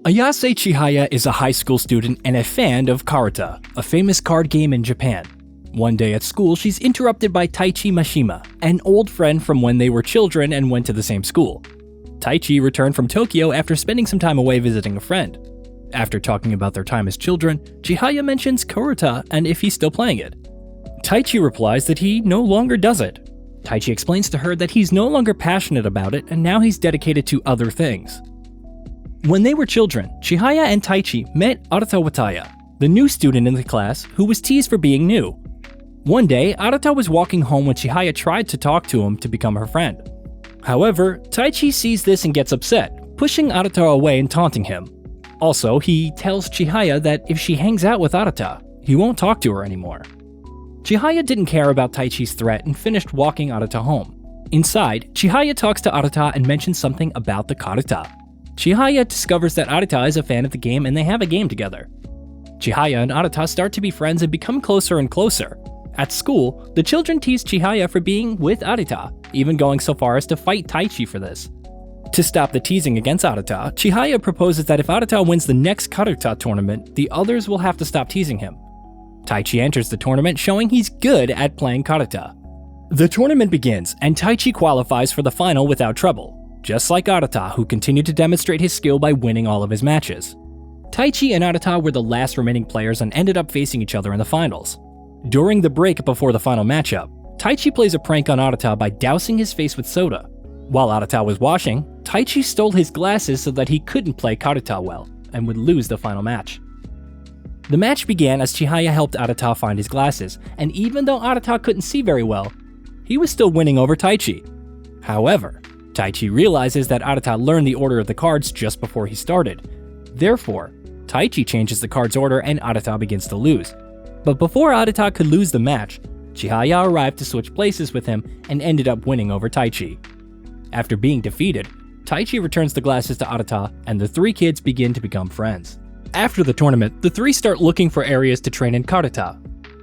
Ayase Chihaya is a high school student and a fan of Karuta, a famous card game in Japan. One day at school, she's interrupted by Taichi Mashima, an old friend from when they were children and went to the same school. Taichi returned from Tokyo after spending some time away visiting a friend. After talking about their time as children, Chihaya mentions Karuta and if he's still playing it. Taichi replies that he no longer does it. Taichi explains to her that he's no longer passionate about it and now he's dedicated to other things. When they were children, Chihaya and Taichi met Arata Wataya, the new student in the class who was teased for being new. One day, Arata was walking home when Chihaya tried to talk to him to become her friend. However, Taichi sees this and gets upset, pushing Arata away and taunting him. Also, he tells Chihaya that if she hangs out with Arata, he won't talk to her anymore. Chihaya didn't care about Taichi's threat and finished walking Arata home. Inside, Chihaya talks to Arata and mentions something about the Karuta. Chihaya discovers that Arata is a fan of the game and they have a game together. Chihaya and Arata start to be friends and become closer and closer. At school, the children tease Chihaya for being with Arata, even going so far as to fight Taichi for this. To stop the teasing against Arata, Chihaya proposes that if Arata wins the next Karuta tournament, the others will have to stop teasing him. Taichi enters the tournament, showing he's good at playing Karuta. The tournament begins, and Taichi qualifies for the final without trouble, just like Arata, who continued to demonstrate his skill by winning all of his matches. Taichi and Arata were the last remaining players and ended up facing each other in the finals. During the break before the final matchup, Taichi plays a prank on Arata by dousing his face with soda. While Arata was washing, Taichi stole his glasses so that he couldn't play Karuta well, and would lose the final match. The match began as Chihaya helped Arata find his glasses, and even though Arata couldn't see very well, he was still winning over Taichi. However, Taichi realizes that Arata learned the order of the cards just before he started. Therefore, Taichi changes the cards' order and Arata begins to lose. But before Arata could lose the match, Chihaya arrived to switch places with him and ended up winning over Taichi. After being defeated, Taichi returns the glasses to Arata and the three kids begin to become friends. After the tournament, the three start looking for areas to train in Karuta.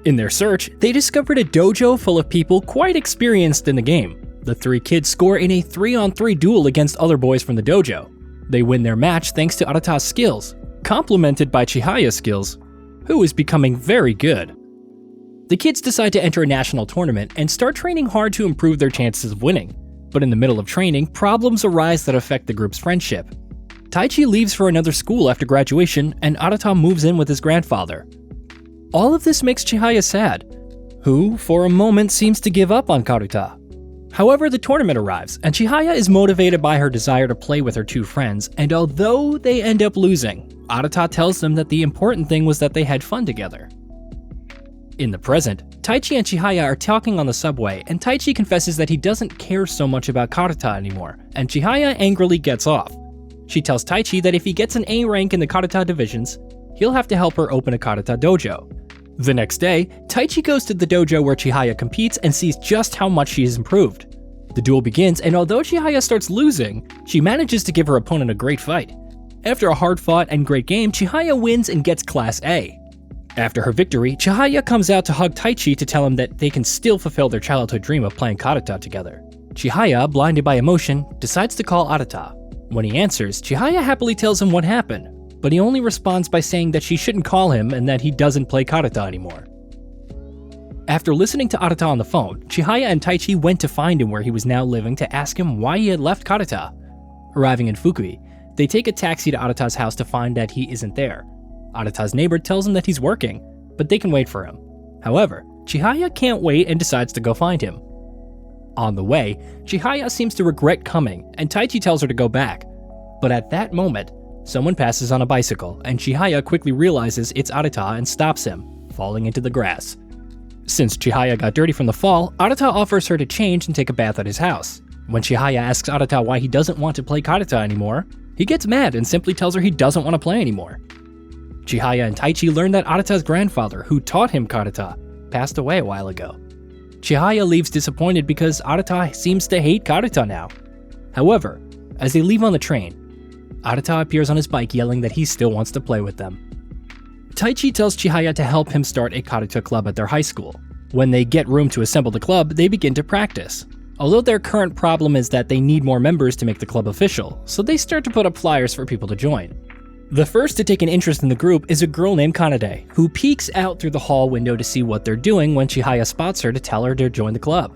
In their search, they discovered a dojo full of people quite experienced in the game. The three kids score in a 3-on-3 duel against other boys from the dojo. They win their match thanks to Arata's skills, complemented by Chihaya's skills, who is becoming very good. The kids decide to enter a national tournament and start training hard to improve their chances of winning. But in the middle of training, problems arise that affect the group's friendship. Taichi leaves for another school after graduation, and Arata moves in with his grandfather. All of this makes Chihaya sad, who, for a moment, seems to give up on Karuta. However, the tournament arrives, and Chihaya is motivated by her desire to play with her two friends, and although they end up losing, Arata tells them that the important thing was that they had fun together. In the present, Taichi and Chihaya are talking on the subway, and Taichi confesses that he doesn't care so much about Karuta anymore, and Chihaya angrily gets off. She tells Taichi that if he gets an A rank in the Karuta divisions, he'll have to help her open a Karuta dojo. The next day, Taichi goes to the dojo where Chihaya competes and sees just how much she has improved. The duel begins, and although Chihaya starts losing, she manages to give her opponent a great fight. After a hard-fought and great game, Chihaya wins and gets Class A. After her victory, Chihaya comes out to hug Taichi to tell him that they can still fulfill their childhood dream of playing Karuta together. Chihaya, blinded by emotion, decides to call Arata. When he answers, Chihaya happily tells him what happened, but he only responds by saying that she shouldn't call him and that he doesn't play Karuta anymore. After listening to Arata on the phone, Chihaya and Taichi went to find him where he was now living to ask him why he had left Karuta. Arriving in Fukui, they take a taxi to Arata's house to find that he isn't there. Arata's neighbor tells him that he's working, but they can wait for him. However, Chihaya can't wait and decides to go find him. On the way, Chihaya seems to regret coming, and Taichi tells her to go back. But at that moment, someone passes on a bicycle, and Chihaya quickly realizes it's Arata and stops him, falling into the grass. Since Chihaya got dirty from the fall, Arata offers her to change and take a bath at his house. When Chihaya asks Arata why he doesn't want to play Karuta anymore, he gets mad and simply tells her he doesn't want to play anymore. Chihaya and Taichi learn that Arata's grandfather, who taught him Karuta, passed away a while ago. Chihaya leaves disappointed because Arata seems to hate Karuta now. However, as they leave on the train, Arata appears on his bike yelling that he still wants to play with them. Taichi tells Chihaya to help him start a Karuta club at their high school. When they get room to assemble the club, they begin to practice. Although their current problem is that they need more members to make the club official, so they start to put up flyers for people to join. The first to take an interest in the group is a girl named Kanade, who peeks out through the hall window to see what they're doing when Chihaya spots her to tell her to join the club.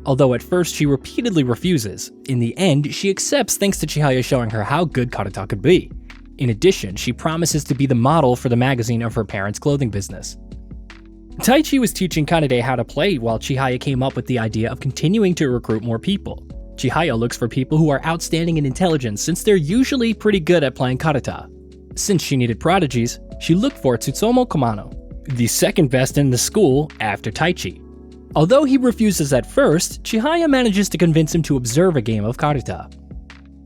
Although at first she repeatedly refuses, in the end she accepts thanks to Chihaya showing her how good Karuta could be. In addition, she promises to be the model for the magazine of her parents' clothing business. Taichi was teaching Kanade how to play while Chihaya came up with the idea of continuing to recruit more people. Chihaya looks for people who are outstanding in intelligence since they're usually pretty good at playing Karuta. Since she needed prodigies, she looked for Tsutomu Kamano, the second best in the school after Taichi. Although he refuses at first, Chihaya manages to convince him to observe a game of Karuta.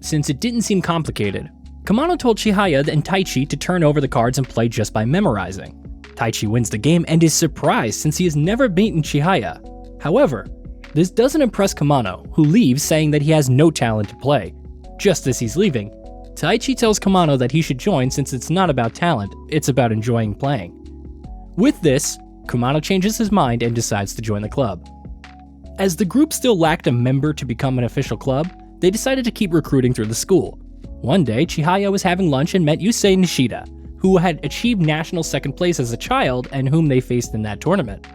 Since it didn't seem complicated, Kamano told Chihaya and Taichi to turn over the cards and play just by memorizing. Taichi wins the game and is surprised since he has never beaten Chihaya. However, this doesn't impress Kamano, who leaves saying that he has no talent to play. Just as he's leaving, Taichi tells Kamano that he should join since it's not about talent, it's about enjoying playing. With this, Kamano changes his mind and decides to join the club. As the group still lacked a member to become an official club, they decided to keep recruiting through the school. One day, Chihaya was having lunch and met Yusei Nishida, who had achieved national second place as a child and whom they faced in that tournament.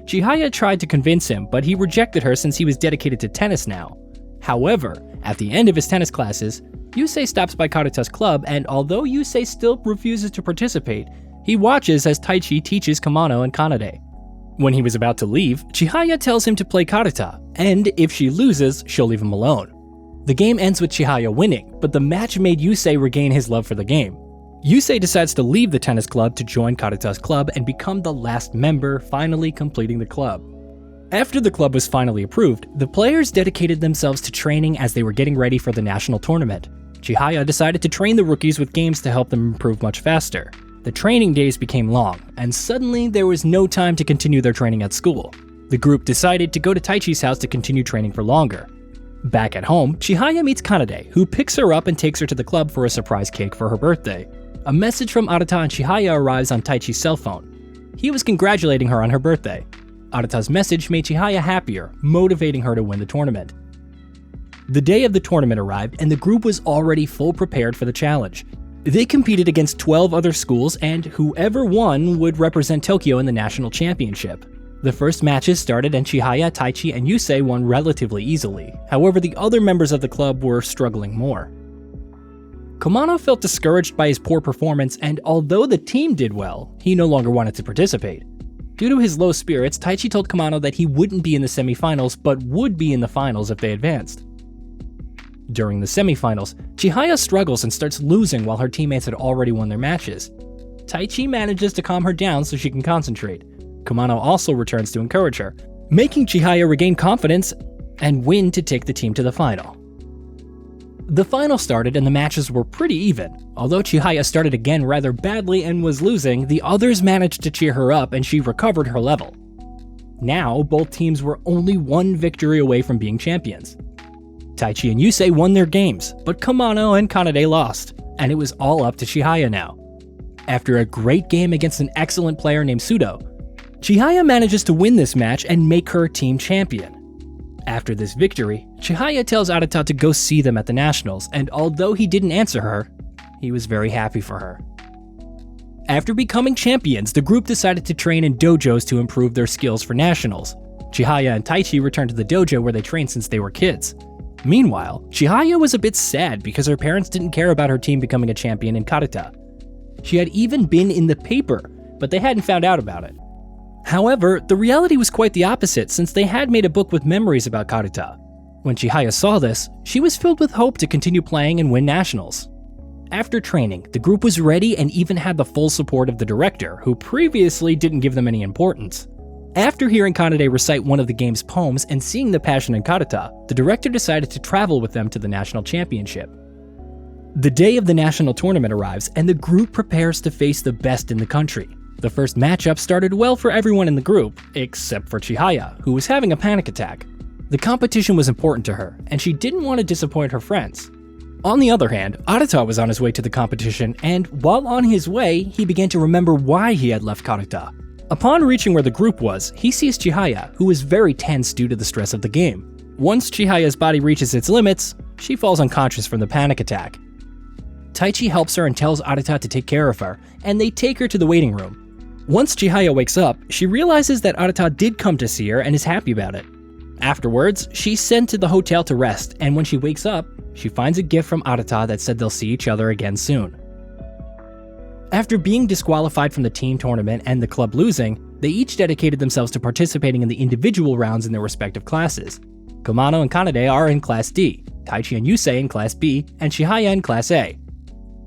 Chihaya tried to convince him, but he rejected her since he was dedicated to tennis now. However, at the end of his tennis classes, Yusei stops by Karuta's club, and although Yusei still refuses to participate, he watches as Taichi teaches Kamano and Kanade. When he was about to leave, Chihaya tells him to play Karuta, and if she loses, she'll leave him alone. The game ends with Chihaya winning, but the match made Yusei regain his love for the game. Yusei decides to leave the tennis club to join Karuta's club and become the last member, finally completing the club. After the club was finally approved, the players dedicated themselves to training as they were getting ready for the national tournament. Chihaya decided to train the rookies with games to help them improve much faster. The training days became long, and suddenly there was no time to continue their training at school. The group decided to go to Taichi's house to continue training for longer. Back at home, Chihaya meets Kanade, who picks her up and takes her to the club for a surprise cake for her birthday. A message from Arata and Chihaya arrives on Taichi's cell phone. He was congratulating her on her birthday. Arata's message made Chihaya happier, motivating her to win the tournament. The day of the tournament arrived, and the group was already full prepared for the challenge. They competed against 12 other schools, and whoever won would represent Tokyo in the national championship. The first matches started, and Chihaya, Taichi, and Yusei won relatively easily. However, the other members of the club were struggling more. Kamano felt discouraged by his poor performance, and although the team did well, he no longer wanted to participate. Due to his low spirits, Taichi told Kamano that he wouldn't be in the semifinals, but would be in the finals if they advanced. During the semifinals, Chihaya struggles and starts losing while her teammates had already won their matches. Taichi manages to calm her down so she can concentrate. Kamano also returns to encourage her, making Chihaya regain confidence and win to take the team to the final. The final started and the matches were pretty even. Although Chihaya started again rather badly and was losing, the others managed to cheer her up and she recovered her level. Now, both teams were only one victory away from being champions. Taichi and Yusei won their games, but Kamano and Kanade lost, and it was all up to Chihaya now. After a great game against an excellent player named Sudo, Chihaya manages to win this match and make her team champion. After this victory, Chihaya tells Arata to go see them at the Nationals, and although he didn't answer her, he was very happy for her. After becoming champions, the group decided to train in dojos to improve their skills for Nationals. Chihaya and Taichi returned to the dojo where they trained since they were kids. Meanwhile, Chihaya was a bit sad because her parents didn't care about her team becoming a champion in Karuta. She had even been in the paper, but they hadn't found out about it. However, the reality was quite the opposite since they had made a book with memories about Karuta. When Chihaya saw this, she was filled with hope to continue playing and win nationals. After training, the group was ready and even had the full support of the director, who previously didn't give them any importance. After hearing Kanade recite one of the game's poems and seeing the passion in Karuta, the director decided to travel with them to the national championship. The day of the national tournament arrives and the group prepares to face the best in the country. The first matchup started well for everyone in the group, except for Chihaya, who was having a panic attack. The competition was important to her, and she didn't want to disappoint her friends. On the other hand, Arata was on his way to the competition, and while on his way, he began to remember why he had left Karuta. Upon reaching where the group was, he sees Chihaya, who is very tense due to the stress of the game. Once Chihaya's body reaches its limits, she falls unconscious from the panic attack. Taichi helps her and tells Arata to take care of her, and they take her to the waiting room. Once Chihaya wakes up, she realizes that Arata did come to see her and is happy about it. Afterwards, she's sent to the hotel to rest, and when she wakes up, she finds a gift from Arata that said they'll see each other again soon. After being disqualified from the team tournament and the club losing, they each dedicated themselves to participating in the individual rounds in their respective classes. Kumano and Kanade are in Class D, Taichi and Yusei in Class B, and Chihaya in Class A.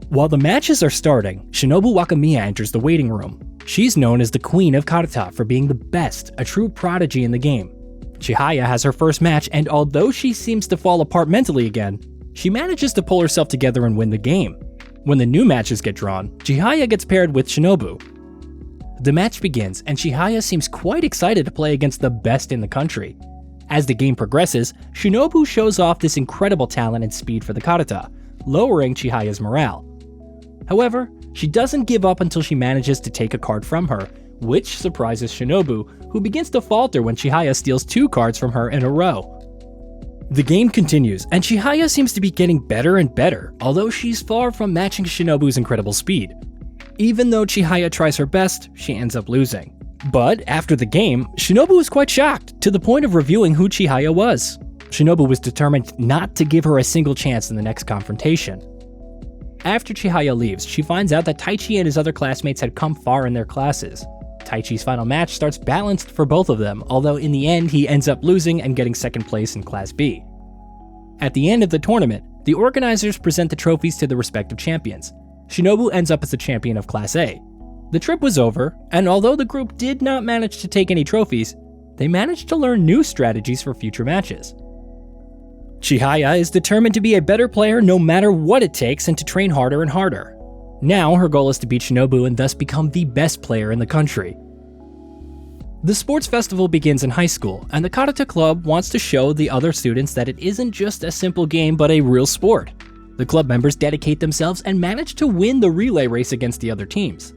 While the matches are starting, Shinobu Wakamiya enters the waiting room. She's known as the Queen of Karuta for being the best, a true prodigy in the game. Chihaya has her first match, and although she seems to fall apart mentally again, she manages to pull herself together and win the game. When the new matches get drawn, Chihaya gets paired with Shinobu. The match begins, and Chihaya seems quite excited to play against the best in the country. As the game progresses, Shinobu shows off this incredible talent and speed for the Karuta, lowering Chihaya's morale. However, she doesn't give up until she manages to take a card from her, which surprises Shinobu, who begins to falter when Chihaya steals 2 cards from her in a row. The game continues, and Chihaya seems to be getting better and better, although she's far from matching Shinobu's incredible speed. Even though Chihaya tries her best, she ends up losing. But after the game, Shinobu was quite shocked, to the point of revealing who Chihaya was. Shinobu was determined not to give her a single chance in the next confrontation. After Chihaya leaves, she finds out that Taichi and his other classmates had come far in their classes. Taichi's final match starts balanced for both of them, although in the end he ends up losing and getting second place in Class B. At the end of the tournament, the organizers present the trophies to the respective champions. Shinobu ends up as the champion of Class A. The trip was over, and although the group did not manage to take any trophies, they managed to learn new strategies for future matches. Chihaya is determined to be a better player no matter what it takes and to train harder and harder. Now her goal is to beat Shinobu and thus become the best player in the country. The sports festival begins in high school, and the Karuta Club wants to show the other students that it isn't just a simple game but a real sport. The club members dedicate themselves and manage to win the relay race against the other teams.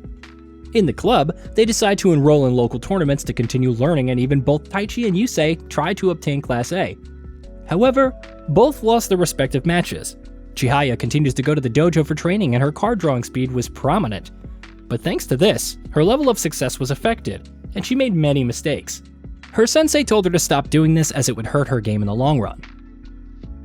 In the club, they decide to enroll in local tournaments to continue learning, and even both Taichi and Yusei try to obtain Class A. However, both lost their respective matches. Chihaya continues to go to the dojo for training, and her card drawing speed was prominent. But thanks to this, her level of success was affected, and she made many mistakes. Her sensei told her to stop doing this as it would hurt her game in the long run.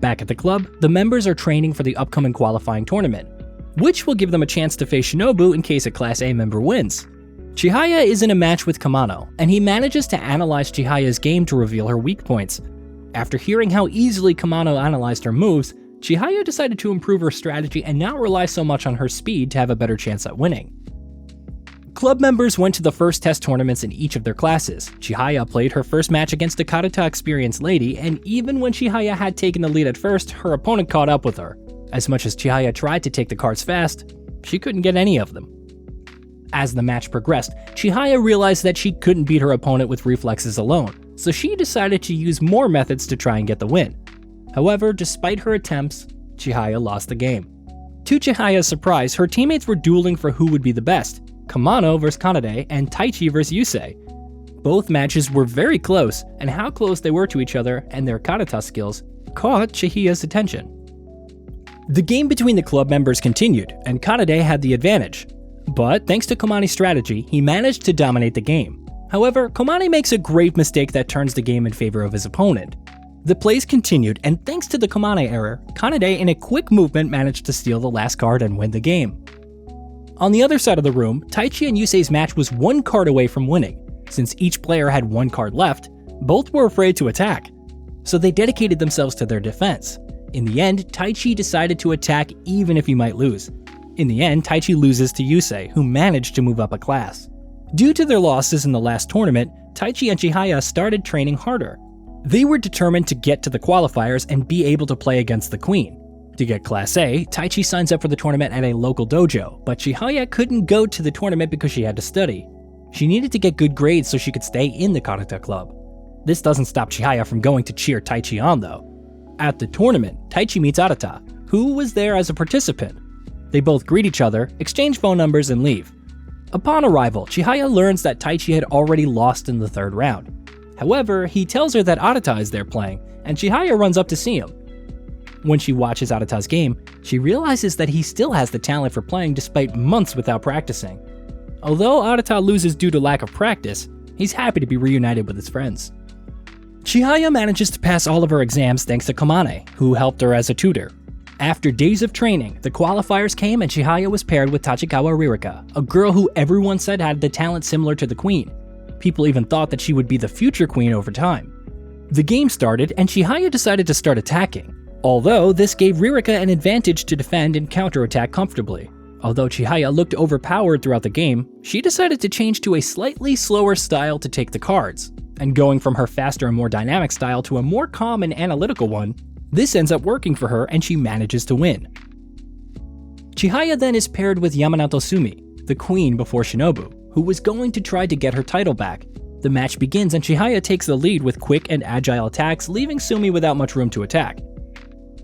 Back at the club, the members are training for the upcoming qualifying tournament, which will give them a chance to face Shinobu in case a Class A member wins. Chihaya is in a match with Kamano, and he manages to analyze Chihaya's game to reveal her weak points. After hearing how easily Kamano analyzed her moves, Chihaya decided to improve her strategy and not rely so much on her speed to have a better chance at winning. Club members went to the first test tournaments in each of their classes. Chihaya played her first match against a Karuta experienced lady, and even when Chihaya had taken the lead at first, her opponent caught up with her. As much as Chihaya tried to take the cards fast, she couldn't get any of them. As the match progressed, Chihaya realized that she couldn't beat her opponent with reflexes alone, so she decided to use more methods to try and get the win. However, despite her attempts, Chihaya lost the game. To Chihaya's surprise, her teammates were dueling for who would be the best, Kamano vs Kanade and Taichi vs Yusei. Both matches were very close, and how close they were to each other and their Karuta skills caught Chihiya's attention. The game between the club members continued, and Kanade had the advantage. But thanks to Komani's strategy, he managed to dominate the game. However, Komani makes a grave mistake that turns the game in favor of his opponent. The plays continued, and thanks to the Komani error, Kanade in a quick movement managed to steal the last card and win the game. On the other side of the room, Taichi and Yusei's match was 1 card away from winning. Since each player had 1 card left, both were afraid to attack, so they dedicated themselves to their defense. In the end, Taichi decided to attack even if he might lose. In the end, Taichi loses to Yusei, who managed to move up a class. Due to their losses in the last tournament, Taichi and Chihaya started training harder. They were determined to get to the qualifiers and be able to play against the Queen. To get Class A, Taichi signs up for the tournament at a local dojo, but Chihaya couldn't go to the tournament because she had to study. She needed to get good grades so she could stay in the Karuta Club. This doesn't stop Chihaya from going to cheer Taichi on though. At the tournament, Taichi meets Arata, who was there as a participant. They both greet each other, exchange phone numbers, and leave. Upon arrival, Chihaya learns that Taichi had already lost in the 3rd round. However, he tells her that Arata is there playing, and Chihaya runs up to see him. When she watches Arata's game, she realizes that he still has the talent for playing despite months without practicing. Although Arata loses due to lack of practice, he's happy to be reunited with his friends. Chihaya manages to pass all of her exams thanks to Kamane, who helped her as a tutor. After days of training, the qualifiers came and Chihaya was paired with Tachikawa Ririka, a girl who everyone said had the talent similar to the queen. People even thought that she would be the future queen over time. The game started and Chihaya decided to start attacking. Although this gave Ririka an advantage to defend and counterattack comfortably. Although Chihaya looked overpowered throughout the game, she decided to change to a slightly slower style to take the cards. And going from her faster and more dynamic style to a more calm and analytical one, this ends up working for her and she manages to win. Chihaya then is paired with Yamanato Sumi, the queen before Shinobu, who was going to try to get her title back. The match begins and Chihaya takes the lead with quick and agile attacks, leaving Sumi without much room to attack.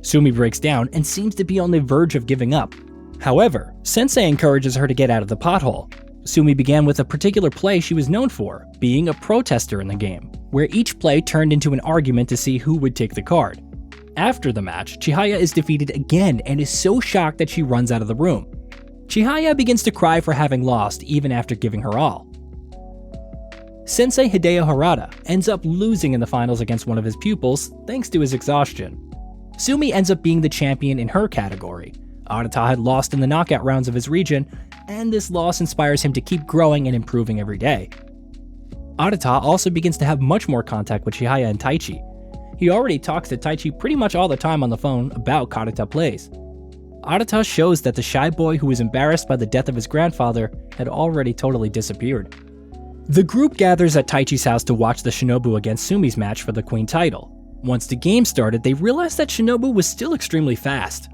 Sumi breaks down and seems to be on the verge of giving up. However, Sensei encourages her to get out of the pothole. Sumi began with a particular play she was known for, being a protester in the game, where each play turned into an argument to see who would take the card. After the match, Chihaya is defeated again and is so shocked that she runs out of the room. Chihaya begins to cry for having lost even after giving her all. Sensei Hideo Harada ends up losing in the finals against one of his pupils thanks to his exhaustion. Sumi ends up being the champion in her category. Arata had lost in the knockout rounds of his region, and this loss inspires him to keep growing and improving every day. Arata also begins to have much more contact with Chihaya and Taichi. He already talks to Taichi pretty much all the time on the phone about Karuta plays. Arata shows that the shy boy who was embarrassed by the death of his grandfather had already totally disappeared. The group gathers at Taichi's house to watch the Shinobu against Sumi's match for the queen title. Once the game started, they realized that Shinobu was still extremely fast.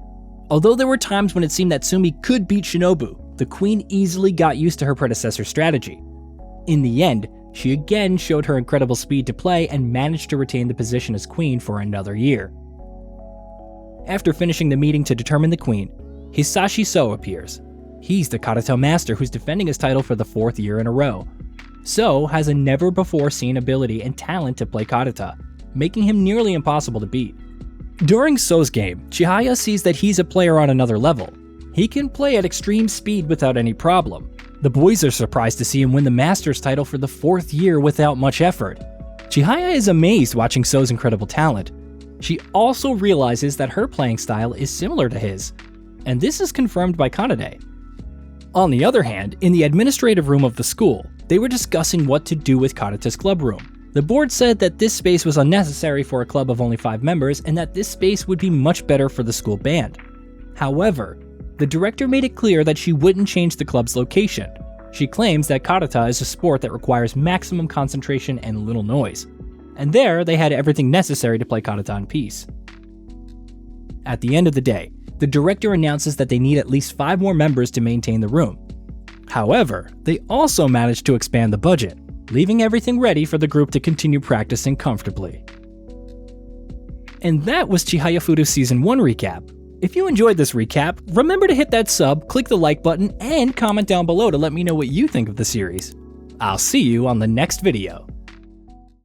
Although there were times when it seemed that Sumi could beat Shinobu, the queen easily got used to her predecessor's strategy. In the end, she again showed her incredible speed to play and managed to retain the position as queen for another year. After finishing the meeting to determine the queen, Hisashi So appears. He's the Karuta master who's defending his title for the 4th year in a row. So has a never-before-seen ability and talent to play Karuta, making him nearly impossible to beat. During So's game, Chihaya sees that he's a player on another level. He can play at extreme speed without any problem. The boys are surprised to see him win the Masters title for the 4th year without much effort. Chihaya is amazed watching So's incredible talent. She also realizes that her playing style is similar to his, and this is confirmed by Kanade. On the other hand, in the administrative room of the school, they were discussing what to do with Karuta's club room. The board said that this space was unnecessary for a club of only 5 members and that this space would be much better for the school band. However, the director made it clear that she wouldn't change the club's location. She claims that Karuta is a sport that requires maximum concentration and little noise, and there they had everything necessary to play Karuta in peace. At the end of the day, the director announces that they need at least 5 more members to maintain the room. However, they also managed to expand the budget, leaving everything ready for the group to continue practicing comfortably. And that was Chihayafuru Season 1 recap. If you enjoyed this recap, remember to hit that sub, click the like button, and comment down below to let me know what you think of the series. I'll see you on the next video.